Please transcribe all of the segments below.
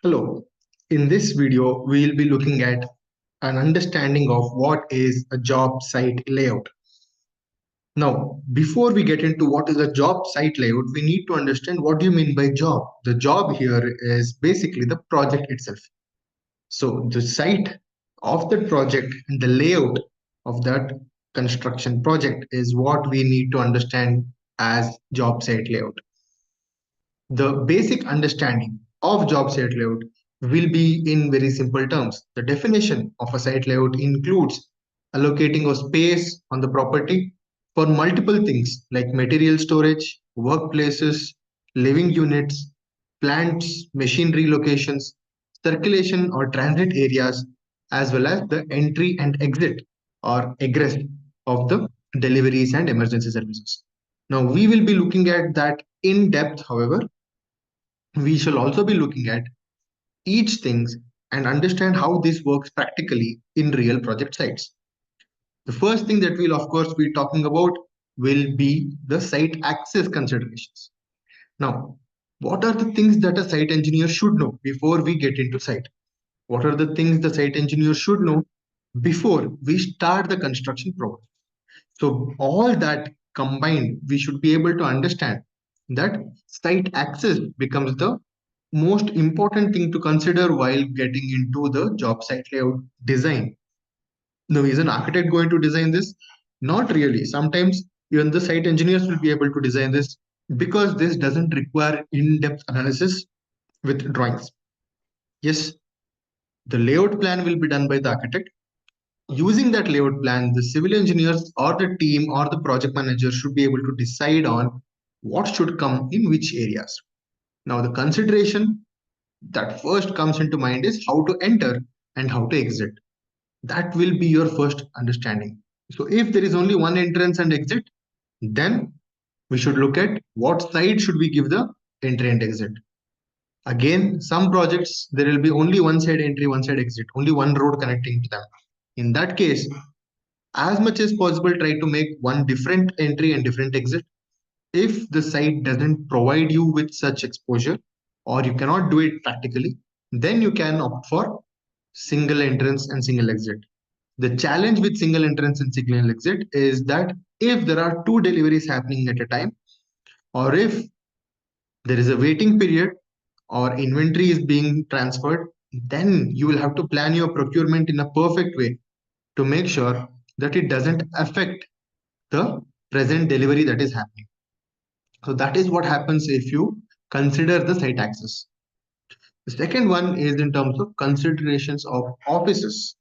Hello. In this video, we'll be looking at an understanding of what is a job site layout. Now, before we get into what is a job site layout, we need to understand what do you mean by job. The job here is basically the project itself. So the site of the project and the layout of that construction project is what we need to understand as job site layout. The basic understanding of job site layout will be in very simple terms. The definition of a site layout includes allocating of space on the property for multiple things like material storage, workplaces, living units, plants, machinery locations, circulation or transit areas, as well as the entry and exit or egress of the deliveries and emergency services. Now, we will be looking at that in depth, however, we shall also be looking at each things and understand how this works practically in real project sites. The first thing that we'll of course be talking about will be the site access considerations. Now, what are the things that a site engineer should know before we get into site? What are the things the site engineer should know before we start the construction process? So all that combined, we should be able to understand that site access becomes the most important thing to consider while getting into the job site layout design. Now, is an architect going to design this? Not really. Sometimes even the site engineers will be able to design this because this doesn't require in-depth analysis with drawings. Yes, the layout plan will be done by the architect. Using that layout plan, the civil engineers or the team or the project manager should be able to decide on what should come in which areas. Now, the consideration that first comes into mind is how to enter and how to exit. That will be your first understanding. So if there is only one entrance and exit, then we should look at what side should we give the entry and exit. Again, some projects, there will be only one side entry, one side exit, only one road connecting to them. In that case, as much as possible, try to make one different entry and different exit. If the site doesn't provide you with such exposure, or you cannot do it practically, then you can opt for single entrance and single exit. The challenge with single entrance and single exit is that if there are two deliveries happening at a time, or if there is a waiting period or inventory is being transferred, then you will have to plan your procurement in a perfect way to make sure that it doesn't affect the present delivery that is happening. So that is what happens if you consider the site access. The second one is in terms of considerations of offices.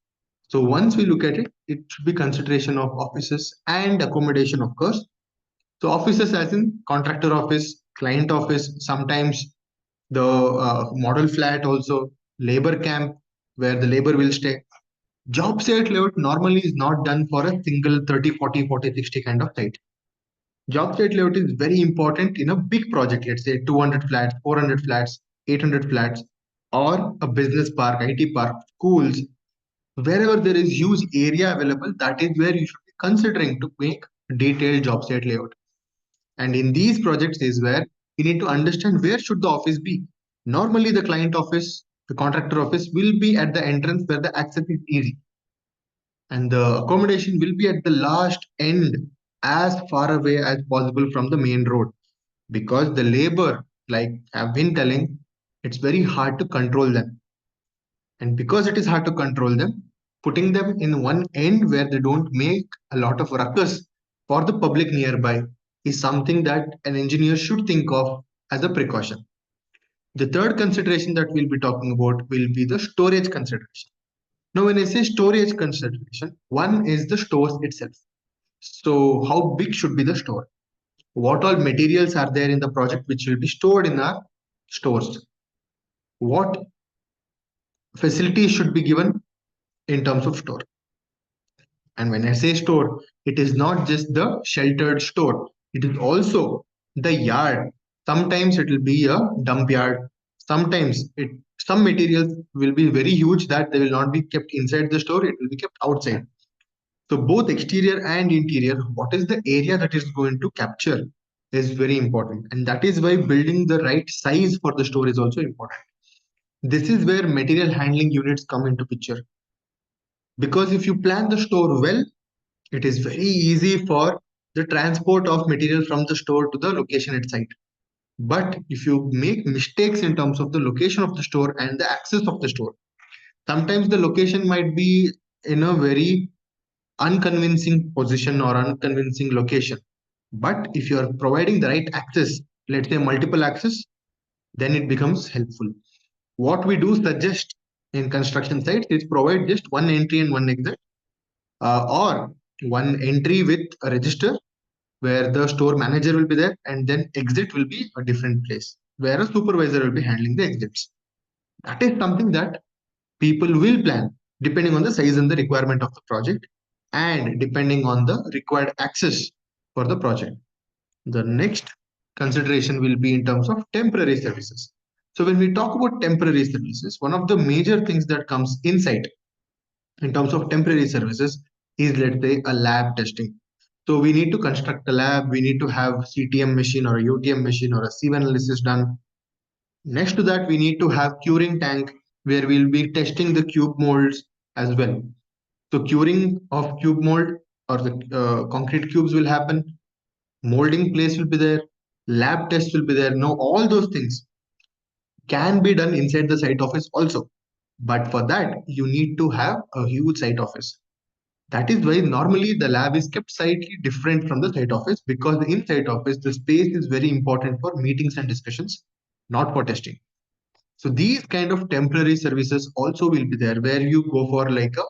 So once we look at it, it should be consideration of offices and accommodation, of course. So offices as in contractor office, client office, sometimes the model flat also, labor camp where the labor will stay. Job site layout normally is not done for a single 30, 40, 40, 60 kind of site. Job site layout is very important in a big project, let's say 200 flats, 400 flats, 800 flats, or a business park, IT park, schools. Wherever there is huge area available, that is where you should be considering to make detailed job site layout. And in these projects is where you need to understand where should the office be. Normally, the client office, the contractor office will be at the entrance where the access is easy, and the accommodation will be at the last end as far away as possible from the main road, because the labor, like I've been telling, it's very hard to control them. And because it is hard to control them, putting them in one end where they don't make a lot of ruckus for the public nearby is something that an engineer should think of as a precaution. The third consideration that we'll be talking about will be the storage consideration. Now, when I say storage consideration, one is the stores itself. So, how big should be the store? What all materials are there in the project which will be stored in our stores? What facilities should be given in terms of store? And when I say store, it is not just the sheltered store, it is also the yard. Sometimes it will be a dump yard. Sometimes some materials will be very huge that they will not be kept inside the store, it will be kept outside. So both exterior and interior, what is the area that is going to capture is very important. And that is why building the right size for the store is also important. This is where material handling units come into picture. Because if you plan the store well, it is very easy for the transport of material from the store to the location at site. But if you make mistakes in terms of the location of the store and the access of the store, sometimes the location might be in a very unconvincing position or unconvincing location. But if you are providing the right access, let's say multiple access, then it becomes helpful. What we do suggest in construction sites is provide just one entry and one exit, or one entry with a register where the store manager will be there, and then exit will be a different place where a supervisor will be handling the exits. That is something that people will plan depending on the size and the requirement of the project and depending on the required access for the project. The next consideration will be in terms of temporary services. So when we talk about temporary services, one of the major things that comes inside in terms of temporary services is, let's say, a lab testing. So we need to construct a lab, we need to have CTM machine or a UTM machine or a sieve analysis done. Next to that, we need to have curing tank where we'll be testing the cube molds as well. So curing of cube mold or the concrete cubes will happen, molding place will be there, lab test will be there. Now all those things can be done inside the site office also. But for that, you need to have a huge site office. That is why normally the lab is kept slightly different from the site office, because in site office, the space is very important for meetings and discussions, not for testing. So these kind of temporary services also will be there where you go for like a,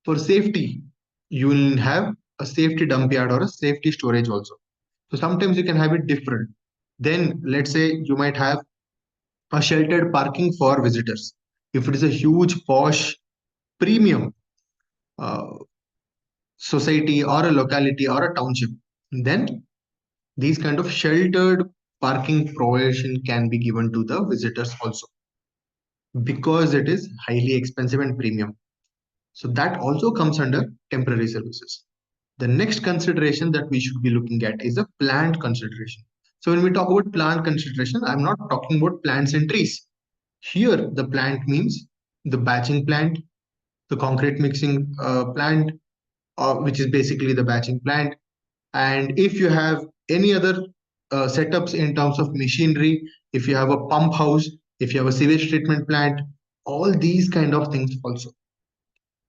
for safety, you will have a safety dump yard or a safety storage also. So sometimes you can have it different. Then let's say you might have a sheltered parking for visitors. If it is a huge posh premium uh, society or a locality or a township, then these kind of sheltered parking provision can be given to the visitors also, because it is highly expensive and premium. So that also comes under temporary services. The next consideration that we should be looking at is a plant consideration. So when we talk about plant consideration, I'm not talking about plants and trees. Here, the plant means the batching plant, the concrete mixing plant, which is basically the batching plant. And if you have any other setups in terms of machinery, if you have a pump house, if you have a sewage treatment plant, all these kind of things also.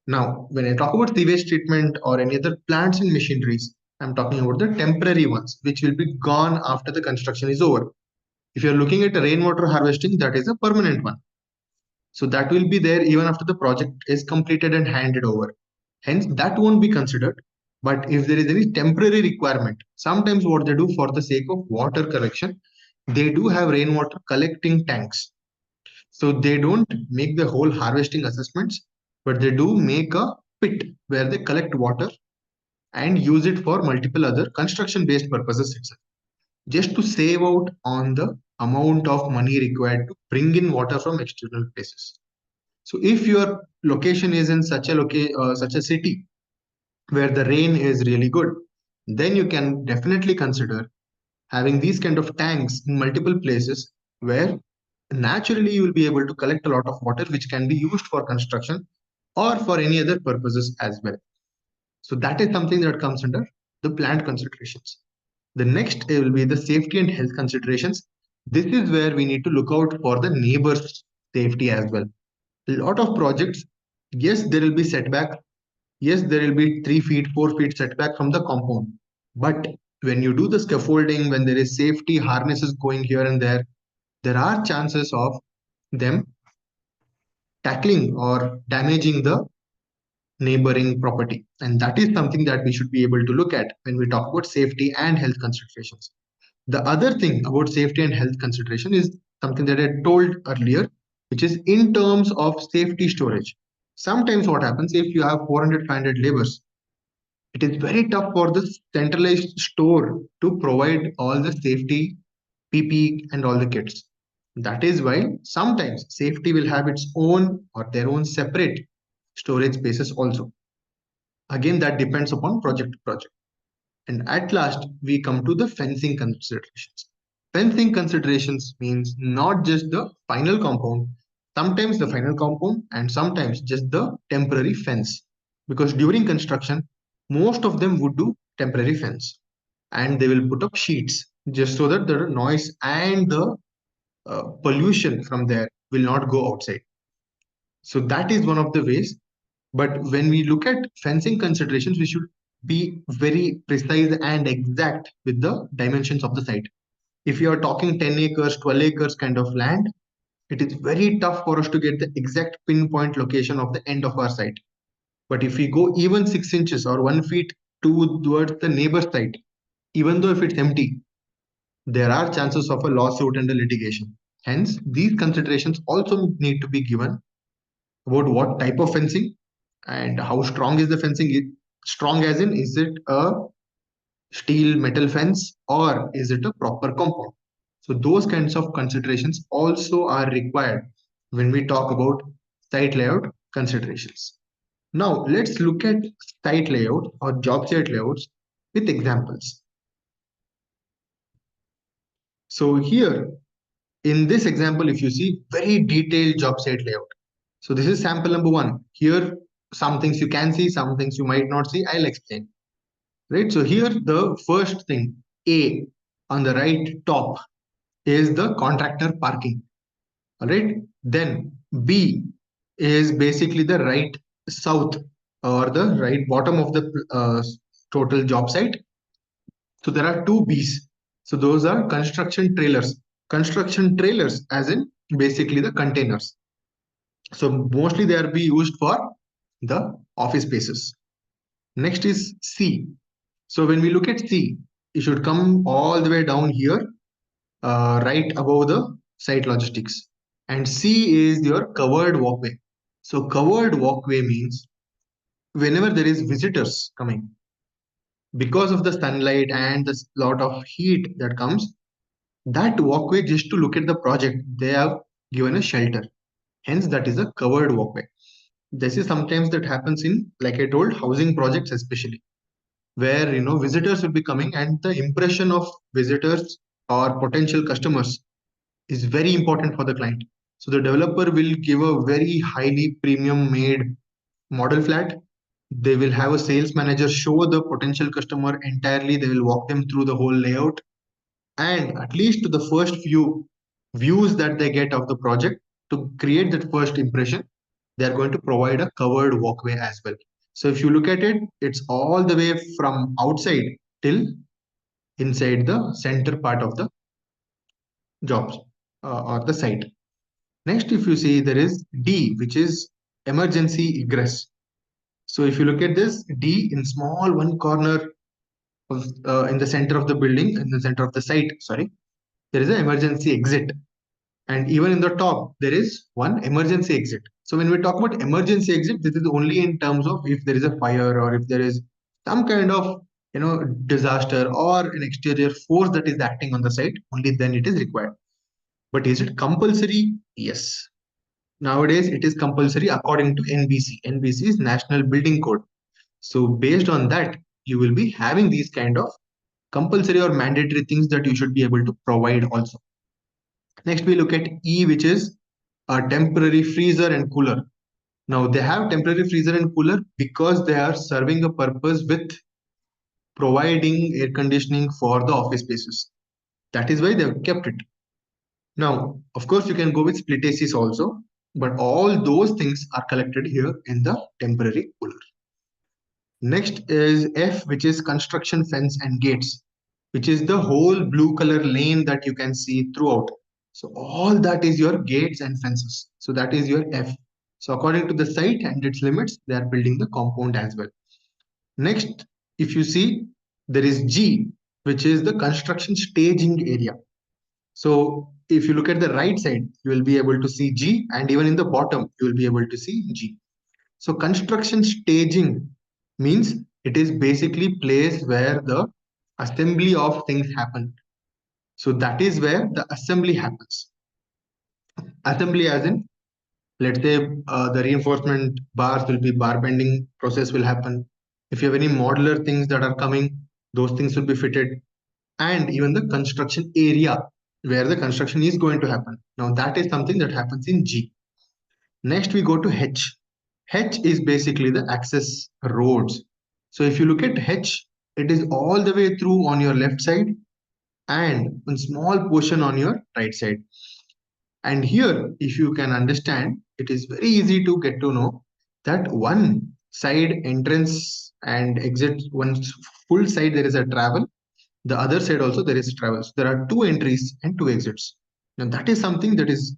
Now, when I talk about sewage treatment or any other plants and machineries, I'm talking about the temporary ones, which will be gone after the construction is over. If you're looking at a rainwater harvesting, that is a permanent one. So that will be there even after the project is completed and handed over. Hence, that won't be considered. But if there is any temporary requirement, sometimes what they do for the sake of water collection, they do have rainwater collecting tanks. So they don't make the whole harvesting assessments, but they do make a pit where they collect water and use it for multiple other construction based purposes itself, just to save out on the amount of money required to bring in water from external places. So if your location is in such a city where the rain is really good, then you can definitely consider having these kind of tanks in multiple places where naturally you will be able to collect a lot of water which can be used for construction or for any other purposes as well. So that is something that comes under the plant considerations. The next will be the safety and health considerations. This is where we need to look out for the neighbors' safety as well. A lot of projects, yes, there will be setback. Yes, there will be 3 feet, 4 feet setback from the compound. But when you do the scaffolding, when there is safety harnesses going here and there are chances of them tackling or damaging the neighboring property. And that is something that we should be able to look at when we talk about safety and health considerations. The other thing about safety and health consideration is something that I told earlier, which is in terms of safety storage. Sometimes what happens if you have 400, 500 labors, it is very tough for the centralized store to provide all the safety PPE and all the kits. That is why sometimes safety will have its own or their own separate storage spaces also. Again, that depends upon project to project. And at last, we come to the fencing considerations. Fencing considerations means not just the final compound, sometimes the final compound, and sometimes just the temporary fence. Because during construction, most of them would do temporary fence, and they will put up sheets just so that the noise and the pollution from there will not go outside. So that is one of the ways. But when we look at fencing considerations, we should be very precise and exact with the dimensions of the site. If you are talking 10 acres, 12 acres kind of land, it is very tough for us to get the exact pinpoint location of the end of our site. But if we go even 6 inches or 1 feet towards the neighbor's site, even though if it's empty, there are chances of a lawsuit and a litigation. Hence, these considerations also need to be given about what type of fencing and how strong is the fencing. Strong as in, is it a steel metal fence or is it a proper compound? So those kinds of considerations also are required when we talk about site layout considerations. Now let's look at site layout or job site layouts with examples. So here in this example, if you see very detailed job site layout. So this is sample number one. Here, some things you can see, some things you might not see. I'll explain. Right. So here the first thing, A on the right top, is the contractor parking. All right. Then B is basically the right south or the right bottom of the total job site. So there are two B's. So those are construction trailers. Construction trailers, as in basically the containers. So mostly they are be used for the office spaces. Next is C. So when we look at C, it should come all the way down here, right above the site logistics. And C is your covered walkway. So covered walkway means whenever there is visitors coming, because of the sunlight and the lot of heat that comes, that walkway just to look at the project, they have given a shelter. Hence, that is a covered walkway. This is sometimes that happens in, like I told, housing projects especially, where visitors will be coming, and the impression of visitors or potential customers is very important for the client. So the developer will give a very highly premium made model flat. They will have a sales manager show the potential customer entirely. They will walk them through the whole layout, and at least to the first few views that they get of the project, to create that first impression, they are going to provide a covered walkway as well. So if you look at it, it's all the way from outside till inside the center part of the jobs or the site. Next, if you see, there is D, which is emergency egress. So if you look at this D in small one corner of, in the center of the building, in the center of the site, sorry, there is an emergency exit. And even in the top, there is one emergency exit. So when we talk about emergency exit, this is only in terms of if there is a fire or if there is some kind of disaster or an exterior force that is acting on the site, only then it is required. But is it compulsory? Yes. Nowadays, it is compulsory according to NBC. NBC is National Building Code. So based on that, you will be having these kind of compulsory or mandatory things that you should be able to provide also. Next, we look at E, which is a temporary freezer and cooler. Now, they have temporary freezer and cooler because they are serving a purpose with providing air conditioning for the office spaces. That is why they have kept it. Now, of course, you can go with split ACs also, but all those things are collected here in the temporary cooler. Next is F, which is construction fence and gates, which is the whole blue color lane that you can see throughout. So all that is your gates and fences. So that is your F. So according to the site and its limits, they are building the compound as well. Next, if you see, there is G, which is the construction staging area. So if you look at the right side, you will be able to see G, and even in the bottom, you will be able to see G. So construction staging means it is basically place where the assembly of things happen. So that is where the assembly happens. Assembly as in, let's say the reinforcement bars will be bar bending process will happen. If you have any modular things that are coming, those things will be fitted. And even the construction area where the construction is going to happen. Now that is something that happens in G. Next, we go to H. H is basically the access roads. So if you look at H, it is all the way through on your left side and one small portion on your right side. And here, if you can understand, it is very easy to get to know that one side entrance and exit, one full side there is a travel, the other side also there is travel. So there are two entries and two exits. Now that is something that is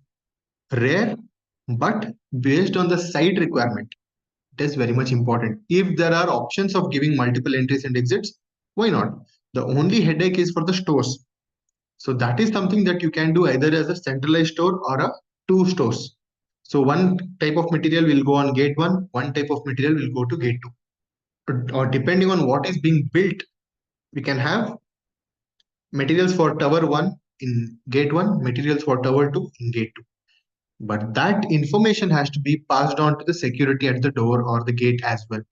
rare, but based on the site requirement, it is very much important. If there are options of giving multiple entries and exits, why not? The only headache is for the stores. So that is something that you can do either as a centralized store or a two stores. So one type of material will go on gate one type of material will go to gate two. Or depending on what is being built, we can have materials for tower one in gate one, materials for tower two in gate two. But that information has to be passed on to the security at the door or the gate as well.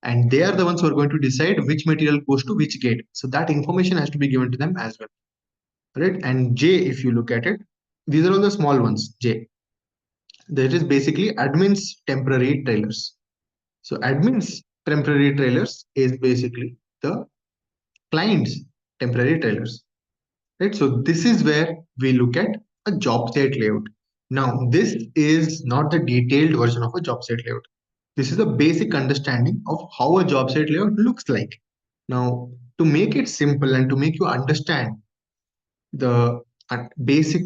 And they are the ones who are going to decide which material goes to which gate. So that information has to be given to them as well. Right? And J, if you look at it, these are all the small ones. J. That is basically admin's temporary trailers. So admin's temporary trailers is basically the client's temporary trailers. Right? So this is where we look at a job site layout. Now, this is not the detailed version of a job site layout. This is a basic understanding of how a job site layout looks like. Now, to make it simple and to make you understand the basic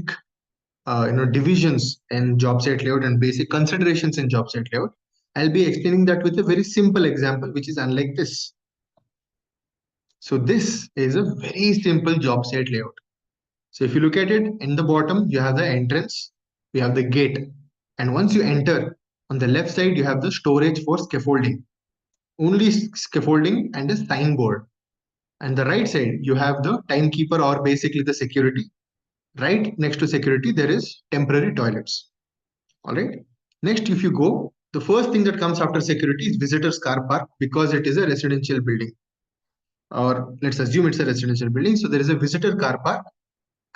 divisions in job site layout and basic considerations in job site layout, I'll be explaining that with a very simple example, which is unlike this. So this is a very simple job site layout. So if you look at it, in the bottom, you have the entrance, you have the gate. And once you enter, on the left side, you have the storage for scaffolding. Only scaffolding and a signboard. And the right side, you have the timekeeper or basically the security. Right next to security, there is temporary toilets. All right. Next, if you go, the first thing that comes after security is visitors car park because it is a residential building. Or let's assume it's a residential building. So there is a visitor car park.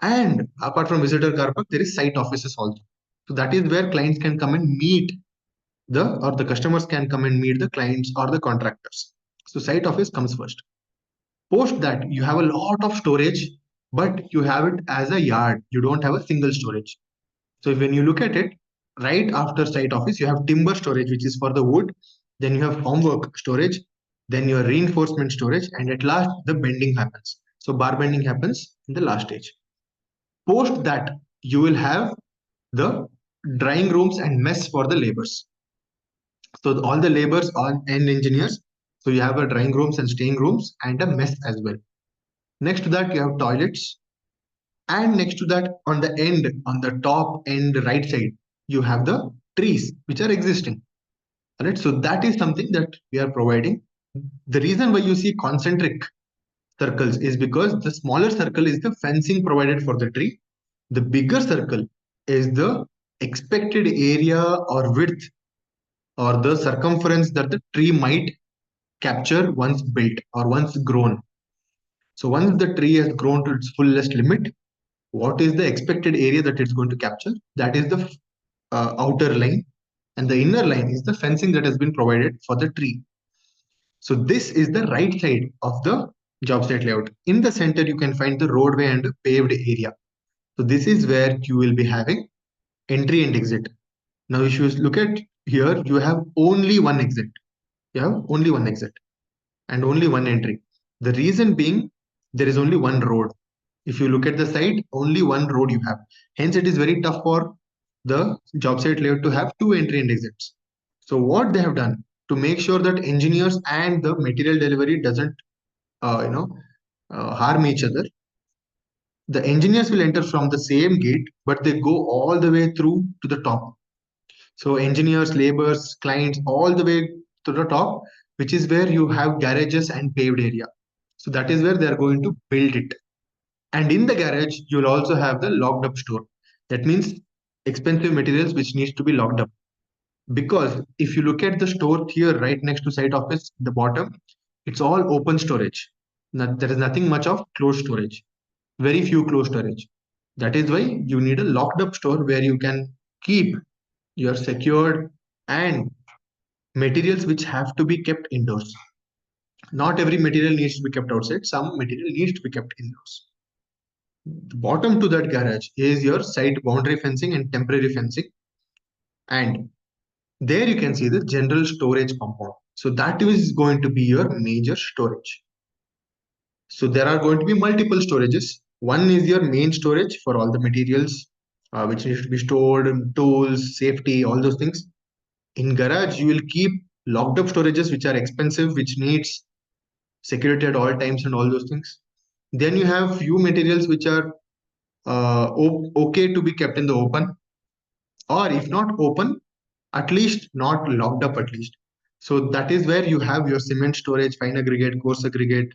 And apart from visitor car park, there is site offices also. So that is where clients can come and meet the customers can come and meet the clients or the contractors. So site office comes first. Post that, you have a lot of storage, but you have it as a yard. You don't have a single storage. So when you look at it, right after site office, you have timber storage, which is for the wood. Then you have formwork storage. Then your reinforcement storage. And at last, the bending happens. So bar bending happens in the last stage. Post that, you will have the drying rooms and mess for the labors. So all the laborers and engineers. So you have a drying rooms and staying rooms and a mess as well. Next to that, you have toilets. And next to that, on the end, on the top end right side, you have the trees which are existing. All right. So that is something that we are providing. The reason why you see concentric circles is because the smaller circle is the fencing provided for the tree. The bigger circle is the expected area or width or the circumference that the tree might capture once built or once grown. So once the tree has grown to its fullest limit, what is the expected area that it's going to capture? That is the outer line, and the inner line is the fencing that has been provided for the tree. So this is the right side of the job site layout. In the center, you can find the roadway and paved area. So this is where you will be having entry and exit. Now, if you look at here, you have only one exit. You have only one exit and only one entry. The reason being, there is only one road. If you look at the site, only one road you have. Hence, it is very tough for the job site layout to have two entry and exits. So what they have done to make sure that engineers and the material delivery doesn't, harm each other, the engineers will enter from the same gate, but they go all the way through to the top. So engineers, laborers, clients, all the way to the top, which is where you have garages and paved area. So that is where they are going to build it. And in the garage, you'll also have the locked up store. That means expensive materials which needs to be locked up. Because if you look at the store here, right next to site office, the bottom, it's all open storage. There is nothing much of closed storage. Very few closed storage. That is why you need a locked up store where you can keep you're secured, and materials which have to be kept indoors. Not every material needs to be kept outside, some material needs to be kept indoors. The bottom to that garage is your site boundary fencing and temporary fencing, and there you can see the general storage compound. So that is going to be your major storage. So there are going to be multiple storages. One is your main storage for all the materials which needs to be stored, tools, safety, all those things. In garage, you will keep locked up storages which are expensive, which needs security at all times and all those things. Then you have few materials which are okay to be kept in the open, or if not open, at least not locked up at least. So that is where you have your cement storage, fine aggregate, coarse aggregate,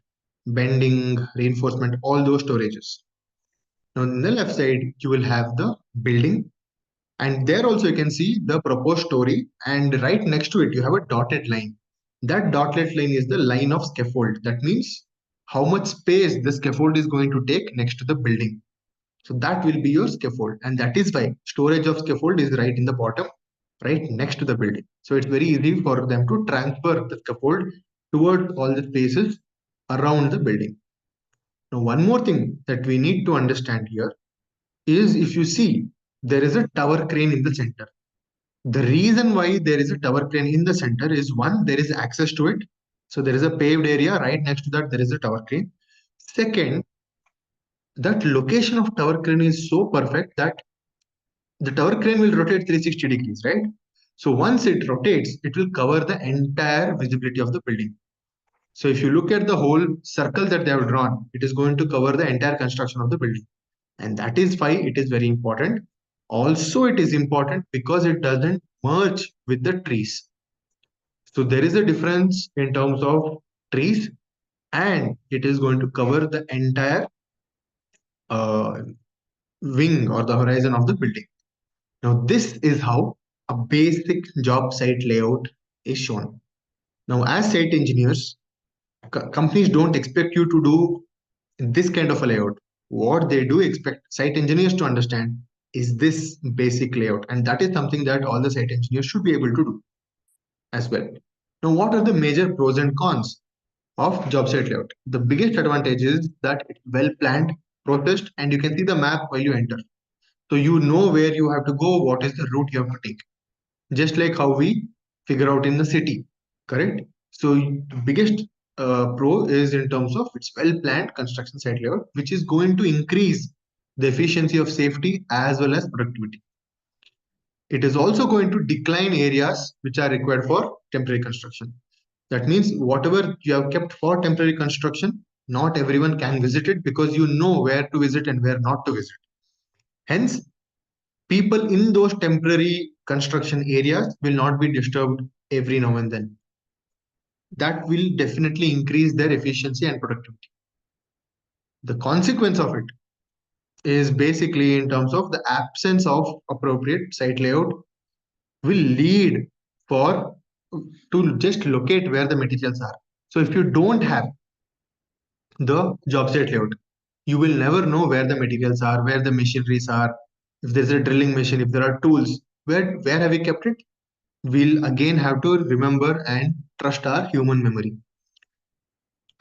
bending, reinforcement, all those storages. Now on the left side, you will have the building, and there also you can see the proposed story, and right next to it you have a dotted line. That dotted line is the line of scaffold. That means how much space the scaffold is going to take next to the building. So that will be your scaffold, and that is why storage of scaffold is right in the bottom, right next to the building. So it's very easy for them to transfer the scaffold toward all the spaces around the building. Now, one more thing that we need to understand here is, if you see, there is a tower crane in the center. The reason why there is a tower crane in the center is, one, there is access to it. So there is a paved area right next to that, there is a tower crane. Second, that location of tower crane is so perfect that the tower crane will rotate 360 degrees, right? So once it rotates, it will cover the entire visibility of the building. So if you look at the whole circle that they have drawn, it is going to cover the entire construction of the building. And that is why it is very important. Also, it is important because it doesn't merge with the trees. So there is a difference in terms of trees, and it is going to cover the entire uh, wing or the horizon of the building. Now, this is how a basic job site layout is shown. Now, as site engineers, companies don't expect you to do this kind of a layout. What they do expect site engineers to understand is this basic layout, and that is something that all the site engineers should be able to do as well. Now, what are the major pros and cons of job site layout? The biggest advantage is that it's well planned, processed, and you can see the map while you enter. So you know where you have to go, what is the route you have to take, just like how we figure out in the city, correct? So the biggest pro is in terms of its well planned construction site layout, which is going to increase the efficiency of safety as well as productivity. It is also going to decline areas which are required for temporary construction. That means whatever you have kept for temporary construction, not everyone can visit it because you know where to visit and where not to visit. Hence, people in those temporary construction areas will not be disturbed every now and then. That will definitely increase their efficiency and productivity. The consequence of it is basically in terms of the absence of appropriate site layout will lead for to just locate where the materials are. So if you don't have the job site layout, you will never know where the materials are, where the machineries are, if there's a drilling machine, if there are tools, where have we kept it? We'll again have to remember and trust our human memory.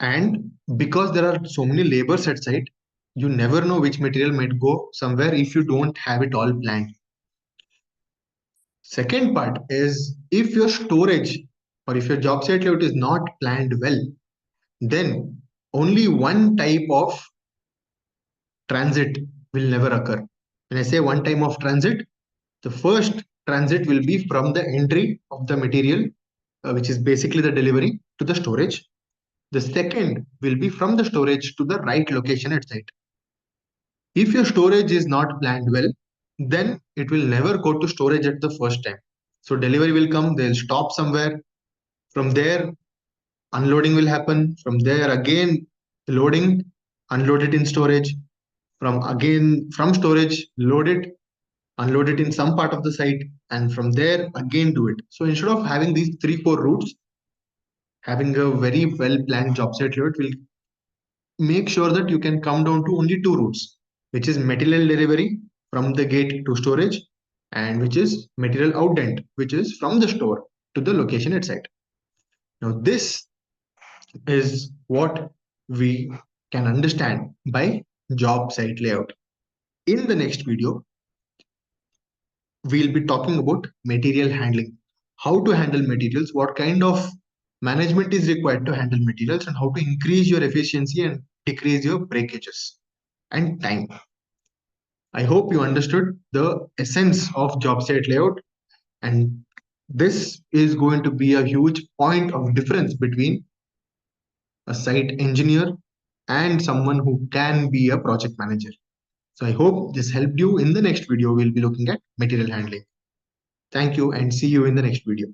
And because there are so many labors at site, you never know which material might go somewhere if you don't have it all planned. Second part is, if your storage or if your job site layout is not planned well, then only one type of transit will never occur. When I say one time of transit, the first transit will be from the entry of the material, which is basically the delivery, to the storage. The second will be from the storage to the right location at site. If your storage is not planned well, then it will never go to storage at the first time. So delivery will come, they'll stop somewhere. From there, unloading will happen. From there, again, loading, unload it in storage. From storage, load it, unload it in some part of the site, and from there, again do it. So instead of having these 3-4 routes, having a very well planned job site load will make sure that you can come down to only 2 routes, which is material delivery from the gate to storage, and which is material outdent, which is from the store to the location at site. Now, this is what we can understand by job site layout. In the next video, we'll be talking about material handling, how to handle materials, what kind of management is required to handle materials, and how to increase your efficiency and decrease your breakages and time. I hope you understood the essence of job site layout, and this is going to be a huge point of difference between a site engineer and someone who can be a project manager. So I hope this helped you. In the next video, we'll be looking at material handling. Thank you and see you in the next video.